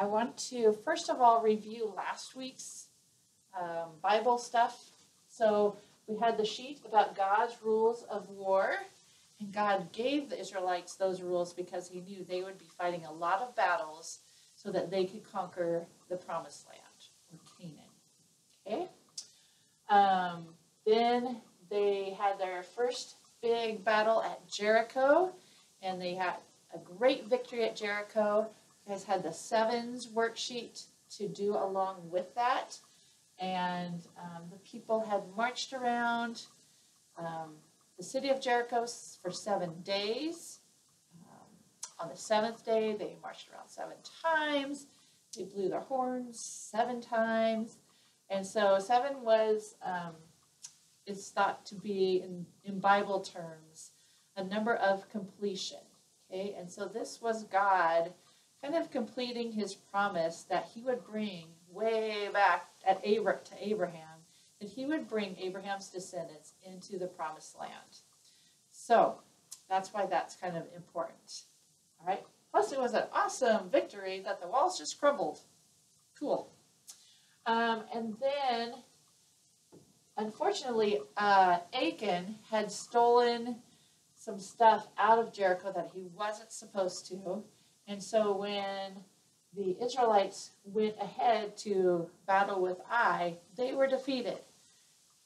I want to, first of all, review last week's Bible stuff. So we had the sheet about God's rules of war, and God gave the Israelites those rules because he knew they would be fighting a lot of battles so that they could conquer the promised land, or Canaan. Okay? Then they had their first big battle at Jericho, and they had a great victory at Jericho. You guys had the sevens worksheet to do along with that. And the people had marched around the city of Jericho for 7 days. On the seventh day, they marched around 7 times. They blew their horns 7 times. And so 7 was, is thought to be, in Bible terms, a number of completion. Okay, and so this was God kind of completing his promise that he would bring way back to Abraham, that he would bring Abraham's descendants into the promised land. So that's why that's kind of important. All right. Plus, it was an awesome victory that the walls just crumbled. Cool. And then, unfortunately, Achan had stolen some stuff out of Jericho that he wasn't supposed to. And so when the Israelites went ahead to battle with Ai, they were defeated.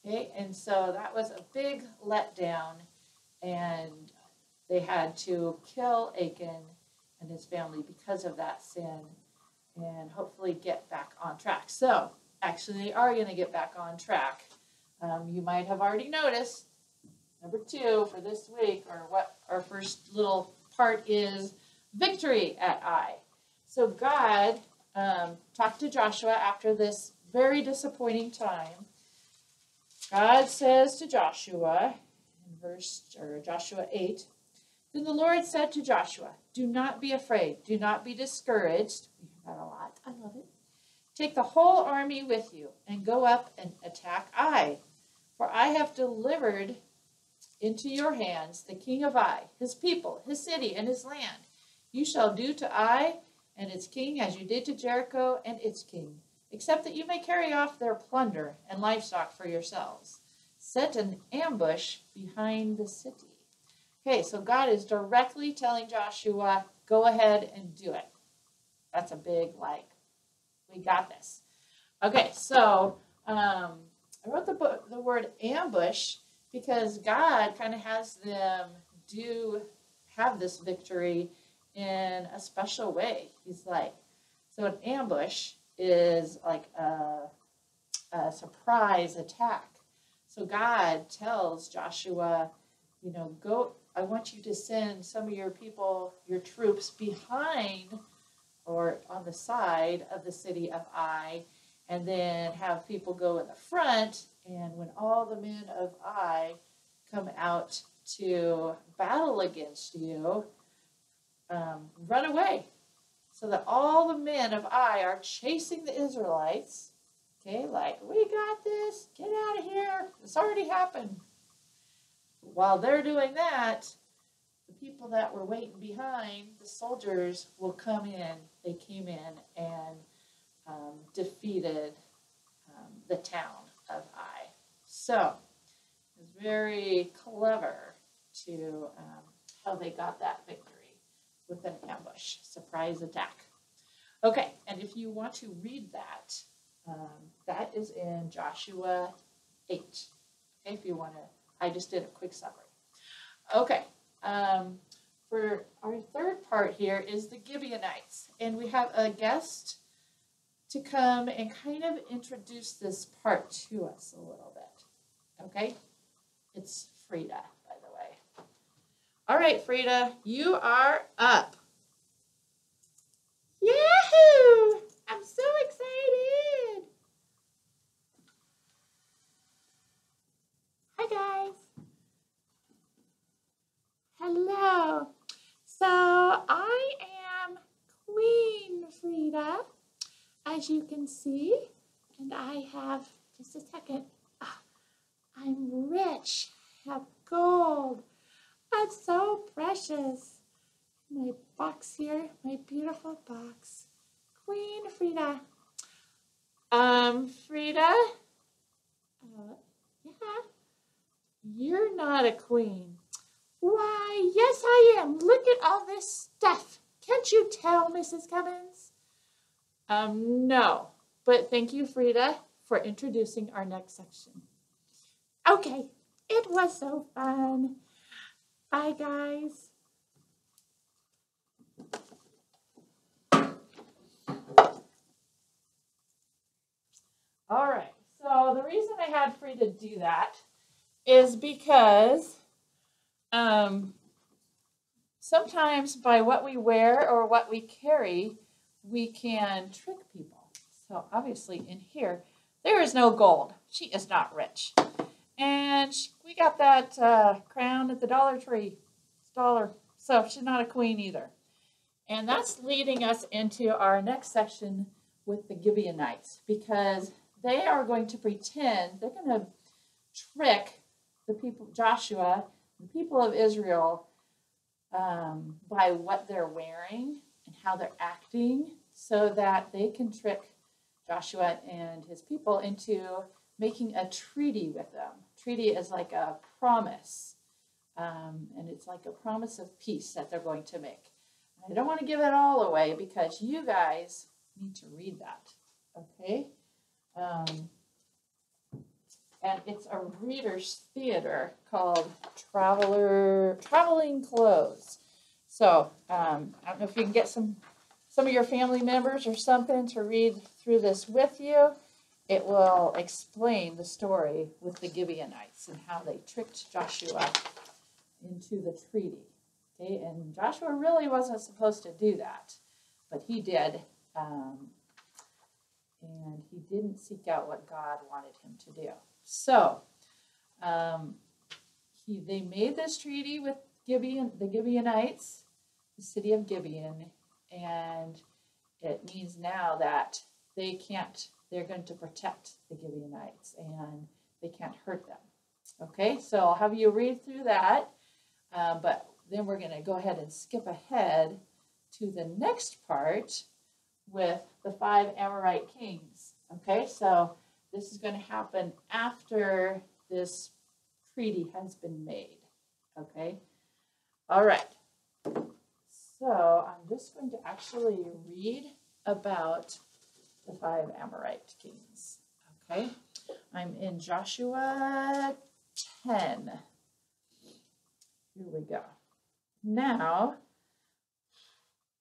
Okay? And so that was a big letdown, and they had to kill Achan and his family because of that sin and hopefully get back on track. So actually they are going to get back on track. You might have already noticed, number 2 for this week, or what our first little part is, victory at Ai. So God talked to Joshua after this very disappointing time. God says to Joshua, in Joshua 8, then the Lord said to Joshua, do not be afraid, do not be discouraged. We hear that a lot. I love it. Take the whole army with you and go up and attack Ai, for I have delivered into your hands the king of Ai, his people, his city, and his land. You shall do to Ai and its king as you did to Jericho and its king, except that you may carry off their plunder and livestock for yourselves. Set an ambush behind the city. Okay, so God is directly telling Joshua, go ahead and do it. That's a big, we got this. Okay, so I wrote the word ambush because God kind of has them have this victory in a special way. He's like, so an ambush is like a surprise attack. So God tells Joshua, go, I want you to send some of your people, your troops behind or on the side of the city of Ai, and then have people go in the front, and when all the men of Ai come out to battle against you, run away. So that all the men of Ai are chasing the Israelites. Okay, we got this, get out of here, it's already happened. While they're doing that, the people that were waiting behind, the soldiers, will come in. They came in and defeated the town of Ai. So it was very clever to how they got that victory with an ambush, surprise attack. Okay, and if you want to read that, that is in Joshua 8. Okay, if you want to, I just did a quick summary. Okay, for our third part here is the Gibeonites, and we have a guest to come and kind of introduce this part to us a little bit. Okay, it's Frida, by the way. All right, Frida, you are up. Yahoo! I'm so excited. Hi, guys. Hello. So I am Queen Frida, as you can see, and I have, just a second, I'm rich, have gold. That's so precious. My box here, my beautiful box. Queen Frida. Frida? Yeah, you're not a queen. Why, yes, I am. Look at all this stuff. Can't you tell, Mrs. Cummins? No, but thank you, Frida, for introducing our next section. Okay, it was so fun. Bye, guys. All right, so the reason I had Frida do that is because sometimes by what we wear or what we carry, we can trick people. So obviously in here, there is no gold. She is not rich. And we got that crown at the Dollar Tree. It's $1. So she's not a queen either. And that's leading us into our next section with the Gibeonites, because they are going to pretend, they're going to trick the people, Joshua, the people of Israel, by what they're wearing and how they're acting, so that they can trick Joshua and his people into making a treaty with them. Treaty is like a promise, and it's like a promise of peace that they're going to make. I don't want to give it all away because you guys need to read that, okay? And it's a reader's theater called Traveling Clothes. So I don't know if you can get some of your family members or something to read through this with you. It will explain the story with the Gibeonites and how they tricked Joshua into the treaty. Okay, and Joshua really wasn't supposed to do that, but he did. And he didn't seek out what God wanted him to do. So they made this treaty with the Gibeonites, the city of Gibeon, and it means now that they're going to protect the Gibeonites and they can't hurt them. Okay, so I'll have you read through that, but then we're going to go ahead and skip ahead to the next part with the 5 Amorite kings. Okay, so this is going to happen after this treaty has been made. Okay, all right. So I'm just going to actually read about the 5 Amorite kings. Okay, I'm in Joshua 10. Here we go. Now,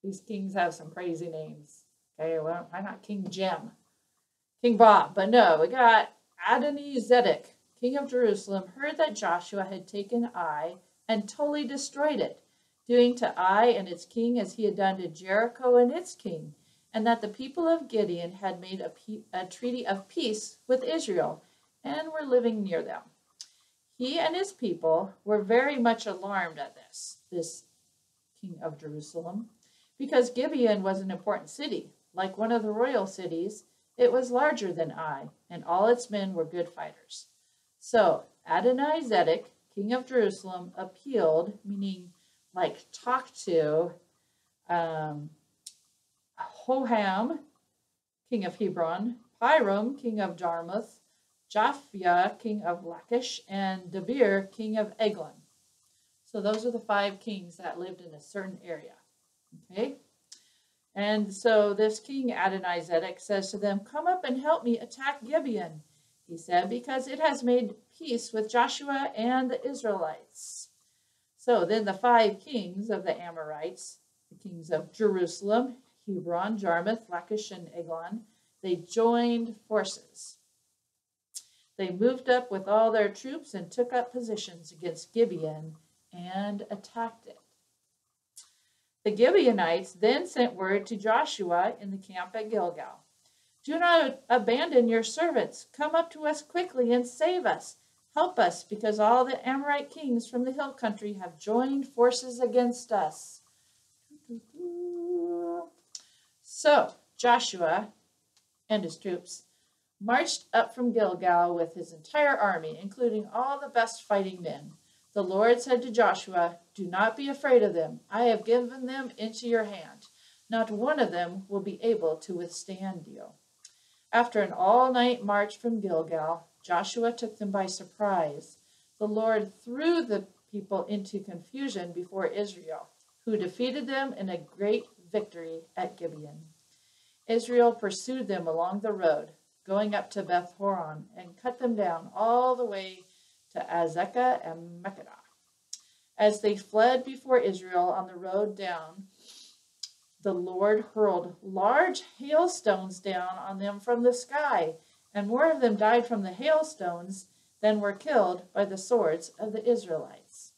these kings have some crazy names. Okay, well, why not King Jim? King Bob, but no, we got Adoni-Zedek, king of Jerusalem, heard that Joshua had taken Ai and totally destroyed it, doing to Ai and its king as he had done to Jericho and its king, and that the people of Gideon had made a treaty of peace with Israel and were living near them. He and his people were very much alarmed at this king of Jerusalem, because Gibeon was an important city. Like one of the royal cities, it was larger than Ai, and all its men were good fighters. So Adoni-Zedek, king of Jerusalem, appealed, meaning like talked to Hoham, king of Hebron, Piram, king of Jarmuth, Japhia, king of Lachish, and Debir, king of Eglon. So those are the 5 kings that lived in a certain area. Okay? And so this king Adoni-Zedek says to them, "Come up and help me attack Gibeon," he said, "because it has made peace with Joshua and the Israelites." So then the 5 kings of the Amorites, the kings of Jerusalem, Hebron, Jarmuth, Lachish, and Eglon, they joined forces. They moved up with all their troops and took up positions against Gibeon and attacked it. The Gibeonites then sent word to Joshua in the camp at Gilgal, "Do not abandon your servants. Come up to us quickly and save us. Help us, because all the Amorite kings from the hill country have joined forces against us." So Joshua and his troops marched up from Gilgal with his entire army, including all the best fighting men. The Lord said to Joshua, "Do not be afraid of them. I have given them into your hand." Not one of them will be able to withstand you. After an all-night march from Gilgal, Joshua took them by surprise. The Lord threw the people into confusion before Israel, who defeated them in a great victory at Gibeon. Israel pursued them along the road, going up to Beth Horon, and cut them down all the way to Azekah and Makkedah. As they fled before Israel on the road down, the Lord hurled large hailstones down on them from the sky, and more of them died from the hailstones than were killed by the swords of the Israelites.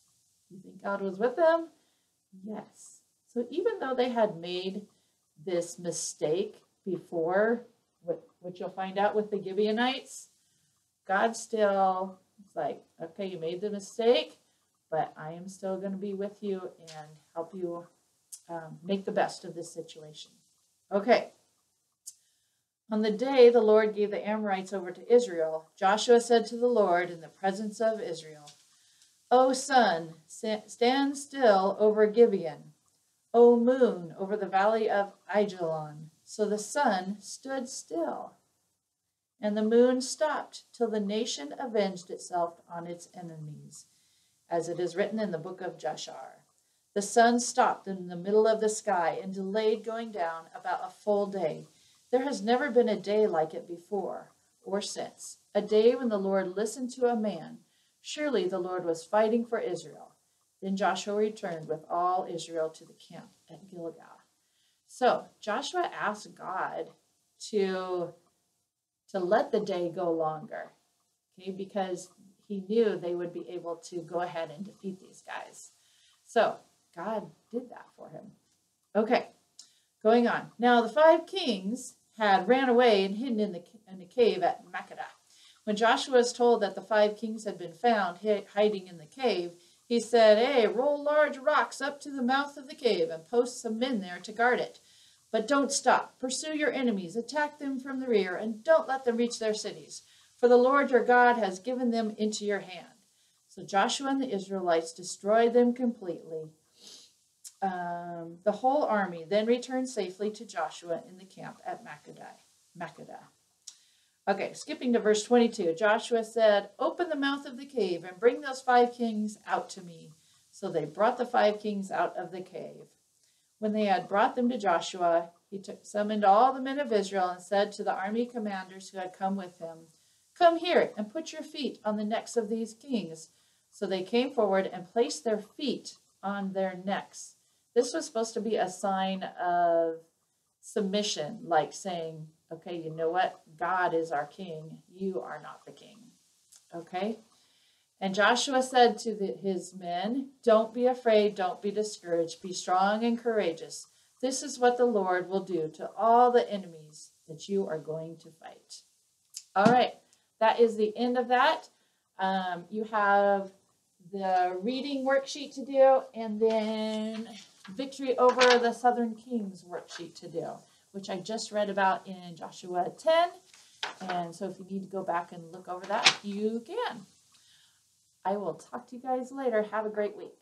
You think God was with them? Yes. So even though they had made this mistake before, which you'll find out with the Gibeonites, God still is like, okay, you made the mistake, but I am still going to be with you and help you make the best of this situation. Okay. On the day the Lord gave the Amorites over to Israel, Joshua said to the Lord in the presence of Israel, O sun, stand still over Gibeon. O moon, over the valley of Ajalon. So the sun stood still, and the moon stopped till the nation avenged itself on its enemies, as it is written in the book of Jashar. The sun stopped in the middle of the sky and delayed going down about a full day. There has never been a day like it before or since, a day when the Lord listened to a man. Surely the Lord was fighting for Israel. Then Joshua returned with all Israel to the camp at Gilgal. So Joshua asked God to let the day go longer, okay, because he knew they would be able to go ahead and defeat these guys. So God did that for him. Okay, going on. Now the 5 kings had ran away and hidden in the cave at Makkedah. When Joshua was told that the 5 kings had been found hiding in the cave, he said, hey, roll large rocks up to the mouth of the cave and post some men there to guard it. But don't stop. Pursue your enemies, attack them from the rear, and don't let them reach their cities. For the Lord your God has given them into your hand. So Joshua and the Israelites destroyed them completely. The whole army then returned safely to Joshua in the camp at Makkedah. Okay, skipping to verse 22. Joshua said, open the mouth of the cave and bring those 5 kings out to me. So they brought the 5 kings out of the cave. When they had brought them to Joshua, he summoned all the men of Israel and said to the army commanders who had come with him, come here and put your feet on the necks of these kings. So they came forward and placed their feet on their necks. This was supposed to be a sign of submission, like saying, okay, you know what? God is our king. You are not the king. Okay? And Joshua said to his men, don't be afraid, don't be discouraged, be strong and courageous. This is what the Lord will do to all the enemies that you are going to fight. All right, that is the end of that. You have the reading worksheet to do, and then victory over the southern kings worksheet to do, which I just read about in Joshua 10. And so if you need to go back and look over that, you can. I will talk to you guys later. Have a great week.